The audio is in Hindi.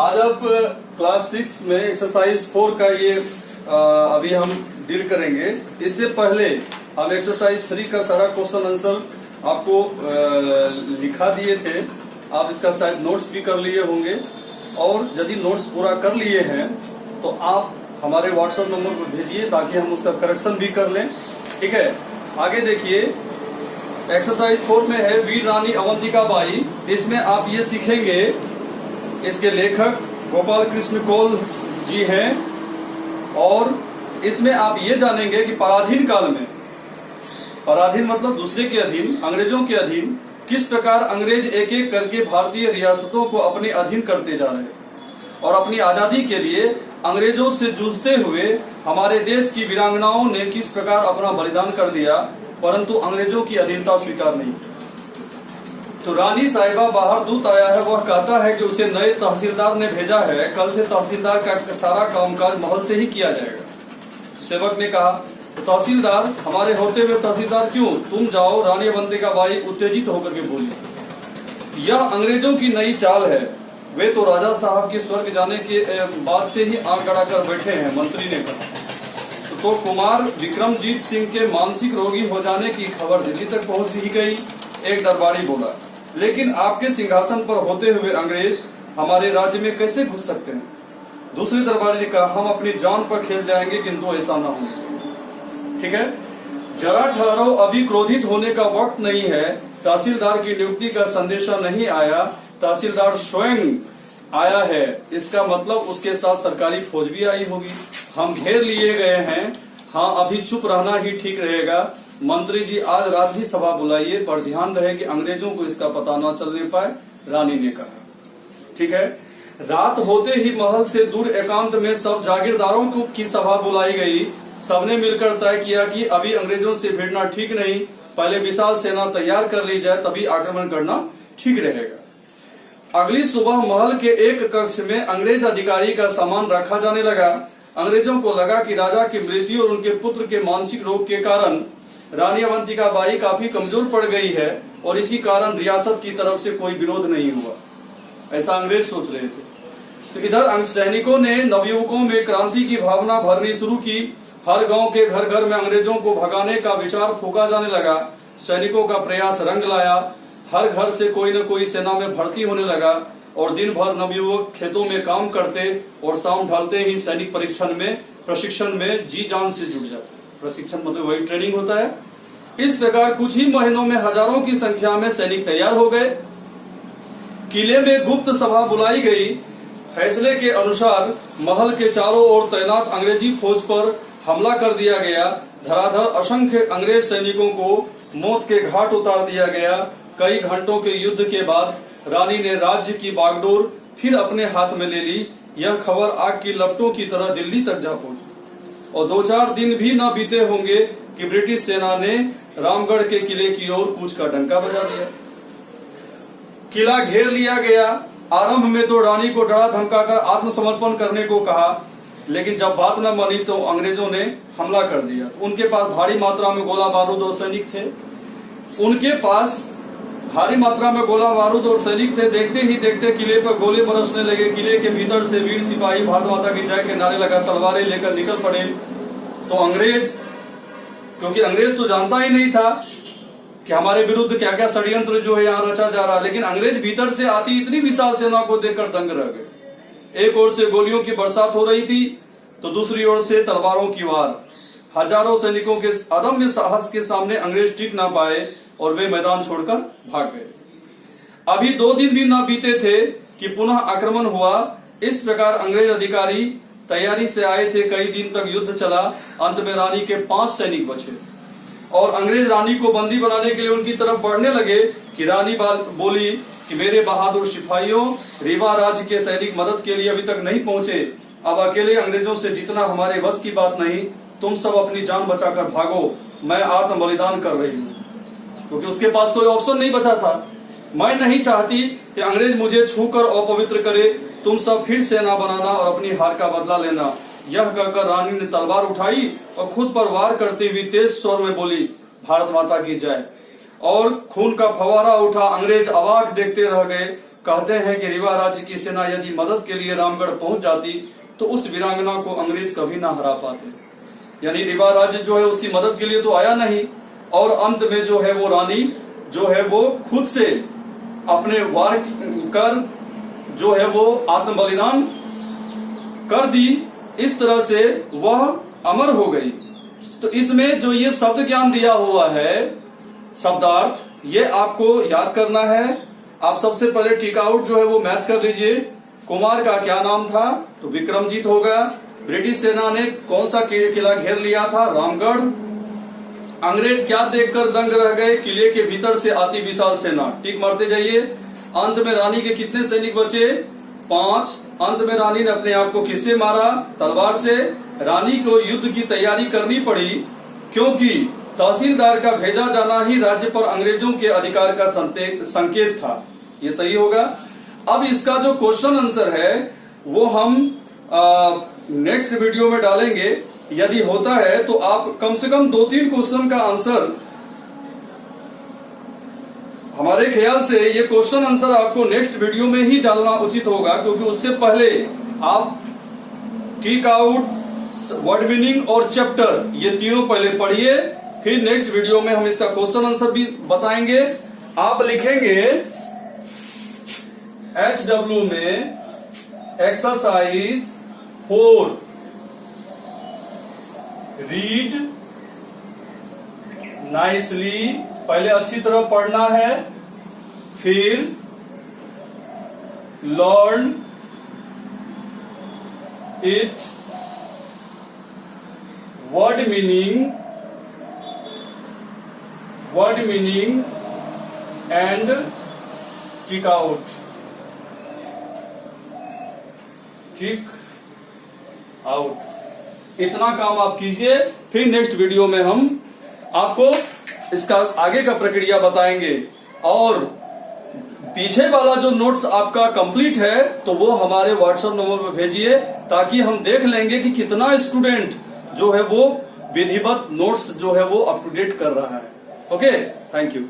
आज आप क्लास 6 में एक्सरसाइज 4 का ये अभी हम डील करेंगे। इससे पहले हम एक्सरसाइज 3 का सारा क्वेश्चन आंसर आपको लिखा दिए थे। आप इसका शायद नोट्स भी कर लिए होंगे, और यदि नोट्स पूरा कर लिए हैं तो आप हमारे व्हाट्सएप नंबर पर भेजिए ताकि हम उसका करेक्शन भी कर लें। ठीक है, आगे देखिए। एक्सरसाइज 4 में है वीर रानी अवंतिका बाई। इसमें आप ये सीखेंगे, इसके लेखक गोपाल कृष्ण कोल जी हैं, और इसमें आप ये जानेंगे कि पराधीन काल में, पराधीन मतलब दूसरे के अधीन, अंग्रेजों के अधीन, किस प्रकार अंग्रेज एक एक करके भारतीय रियासतों को अपने अधीन करते जा रहे, और अपनी आजादी के लिए अंग्रेजों से जूझते हुए हमारे देश की वीरांगनाओं ने किस प्रकार अपना बलिदान कर दिया, परंतु अंग्रेजों की अधीनता स्वीकार नहीं। तो रानी साहिबा बाहर दूत आया है, वह कहता है कि उसे नए तहसीलदार ने भेजा है, कल से तहसीलदार का सारा कामकाज महल से ही किया जाएगा। तो सेवक ने कहा, तो तहसीलदार हमारे होते हुए तहसीलदार क्यों, तुम जाओ। रानी अवंतिका बाई उत्तेजित होकर के बोली, यह अंग्रेजों की नई चाल है। वे तो राजा साहब के स्वर्ग जाने के बाद से ही आंख गड़ा कर बैठे हैं। मंत्री ने कहा, तो कुमार विक्रमजीत सिंह के मानसिक रोगी हो जाने की खबर दिल्ली तक पहुंच ही गई। एक दरबारी बोला, लेकिन आपके सिंहासन पर होते हुए अंग्रेज हमारे राज्य में कैसे घुस सकते हैं। दूसरे दरबारी ने कहा, हम अपनी जान पर खेल जाएंगे, किंतु ऐसा न हो। ठीक है, जरा ठहरो, अभी क्रोधित होने का वक्त नहीं है। तहसीलदार की नियुक्ति का संदेशा नहीं आया, तहसीलदार स्वयं आया है। इसका मतलब उसके साथ सरकारी फौज भी आई होगी। हम घेर लिए गए हैं। हाँ, अभी चुप रहना ही ठीक रहेगा। मंत्री जी आज रात ही सभा बुलाइए, पर ध्यान रहे कि अंग्रेजों को इसका पता न चलने पाए। रानी ने कहा। ठीक है, रात होते ही महल से दूर एकांत में सब जागीरदारों की सभा बुलाई गई। सबने मिलकर तय किया कि अभी अंग्रेजों से भिड़ना ठीक नहीं, पहले विशाल सेना तैयार कर ली जाए, तभी आक्रमण करना ठीक रहेगा। अगली सुबह महल के एक कक्ष में अंग्रेज अधिकारी का सामान रखा जाने लगा। अंग्रेजों को लगा कि राजा की मृत्यु और उनके पुत्र के मानसिक रोग के कारण रानी अवंतिका बाई काफी कमजोर पड़ गई है, और इसी कारण रियासत की तरफ से कोई विरोध नहीं हुआ, ऐसा अंग्रेज सोच रहे थे। तो इधर सैनिकों ने नवयुवकों में क्रांति की भावना भरनी शुरू की। हर गांव के घर घर में अंग्रेजों को भगाने का विचार फूका जाने लगा। सैनिकों का प्रयास रंग लाया। हर घर से कोई न कोई सेना में भर्ती होने लगा, और दिन भर नवयुवक खेतों में काम करते, और शाम ढलते ही सैनिक प्रशिक्षण में जी जान से जुट जाते। प्रशिक्षण मतलब वही ट्रेनिंग होता है। इस प्रकार कुछ ही महीनों में हजारों की संख्या में सैनिक तैयार हो गए। किले में गुप्त सभा बुलाई गई। फैसले के अनुसार महल के चारों ओर तैनात अंग्रेजी फौज पर हमला कर दिया गया। धराधर असंख्य अंग्रेज सैनिकों को मौत के घाट उतार दिया गया। कई घंटों के युद्ध के बाद रानी ने राज्य की बागडोर फिर अपने हाथ में ले ली। यह खबर आग की लपटों की तरह दिल्ली तक जा पहुंची, और 2-4 दिन भी न बीते होंगे कि ब्रिटिश सेना ने रामगढ़ के किले की ओर कूच का डंका बजा दिया। किला घेर लिया गया। आरंभ में तो रानी को डरा धमकाकर आत्मसमर्पण करने को कहा, लेकिन जब बात न मानी तो अंग्रेजों ने हमला कर दिया। उनके पास भारी मात्रा में गोला बारूद और सैनिक थे। देखते ही देखते किले पर गोले बरसने लगे। किले के भीतर से वीर सिपाही भारत माता की जय के नारे लगा तलवारें लेकर निकल पड़े। तो अंग्रेज, क्योंकि अंग्रेज तो जानता ही नहीं था कि हमारे विरुद्ध क्या क्या षड्यंत्र जो है यहाँ रचा जा रहा, लेकिन अंग्रेज भीतर से आती इतनी विशाल सेना को देखकर दंग रह गए। एक ओर से गोलियों की बरसात हो रही थी, तो दूसरी ओर से तलवारों की वार। हजारों सैनिकों के अदम्य साहस के सामने अंग्रेज टिक ना पाए, और वे मैदान छोड़कर भाग गए। अभी 2 दिन भी न बीते थे कि पुनः आक्रमण हुआ। इस प्रकार अंग्रेज अधिकारी तैयारी से आए थे। कई दिन तक युद्ध चला। अंत में रानी के 5 सैनिक बचे, और अंग्रेज रानी को बंदी बनाने के लिए उनकी तरफ बढ़ने लगे कि रानी बोली कि मेरे बहादुर सिपाहियों, रीवा राज्य के सैनिक मदद के लिए अभी तक नहीं पहुंचे। अब अकेले अंग्रेजों से जीतना हमारे बस की बात नहीं। तुम सब अपनी जान बचाकर भागो। मैं आत्म बलिदान कर रही हूँ, क्योंकि उसके पास कोई ऑप्शन नहीं बचा था। मैं नहीं चाहती कि अंग्रेज मुझे छूकर अपवित्र करे। तुम सब फिर सेना बनाना और अपनी हार का बदला लेना। यह कहकर रानी ने तलवार उठाई और खुद पर वार करते हुए तेज स्वर में बोली, भारत माता की जय। और खून का फवारा उठा। अंग्रेज अवाक देखते रह गए। कहते हैं कि रीवा राज्य की सेना यदि मदद के लिए रामगढ़ पहुंच जाती तो उस वीरांगना को अंग्रेज कभी ना हरा पाते। यानी रीवा राज्य जो है उसकी मदद के लिए तो आया नहीं, और अंत में जो है वो रानी जो है वो खुद से अपने वार कर जो है वो आत्म बलिदान कर दी। इस तरह से वह अमर हो गई। तो इसमें जो ये शब्द ज्ञान दिया हुआ है, शब्दार्थ, ये आपको याद करना है। आप सबसे पहले टिक आउट जो है वो मैच कर लीजिए। कुमार का क्या नाम था? तो विक्रमजीत होगा। ब्रिटिश सेना ने कौन सा किला घेर लिया था? रामगढ़। अंग्रेज क्या देखकर दंग रह गए? किले के भीतर से आती विशाल सेना। टिक मारते जाइए। अंत में रानी के कितने सैनिक बचे? 5। अंत में रानी ने अपने आप को किससे मारा? तलवार से। रानी को युद्ध की तैयारी करनी पड़ी क्योंकि तहसीलदार का भेजा जाना ही राज्य पर अंग्रेजों के अधिकार का संकेत था। ये सही होगा। अब इसका जो क्वेश्चन आंसर है वो हम नेक्स्ट वीडियो में डालेंगे। यदि होता है तो आप कम से कम 2-3 क्वेश्चन का आंसर, हमारे ख्याल से ये क्वेश्चन आंसर आपको नेक्स्ट वीडियो में ही डालना उचित होगा, क्योंकि उससे पहले आप टिक आउट, वर्ड मीनिंग और चैप्टर ये तीनों पहले पढ़िए, फिर नेक्स्ट वीडियो में हम इसका क्वेश्चन आंसर भी बताएंगे। आप लिखेंगे HW में एक्सरसाइज 4, रीड नाइसली, पहले अच्छी तरह पढ़ना है, फिर learn it, word meaning and tick out. इतना काम आप कीजिए, फिर नेक्स्ट वीडियो में हम आपको इसका आगे का प्रक्रिया बताएंगे। और पीछे वाला जो नोट्स आपका कंप्लीट है तो वो हमारे व्हाट्सएप नंबर पर भेजिए, ताकि हम देख लेंगे कि कितना स्टूडेंट जो है वो विधिवत नोट्स जो है वो अप टू डेट कर रहा है। Okay, thank you.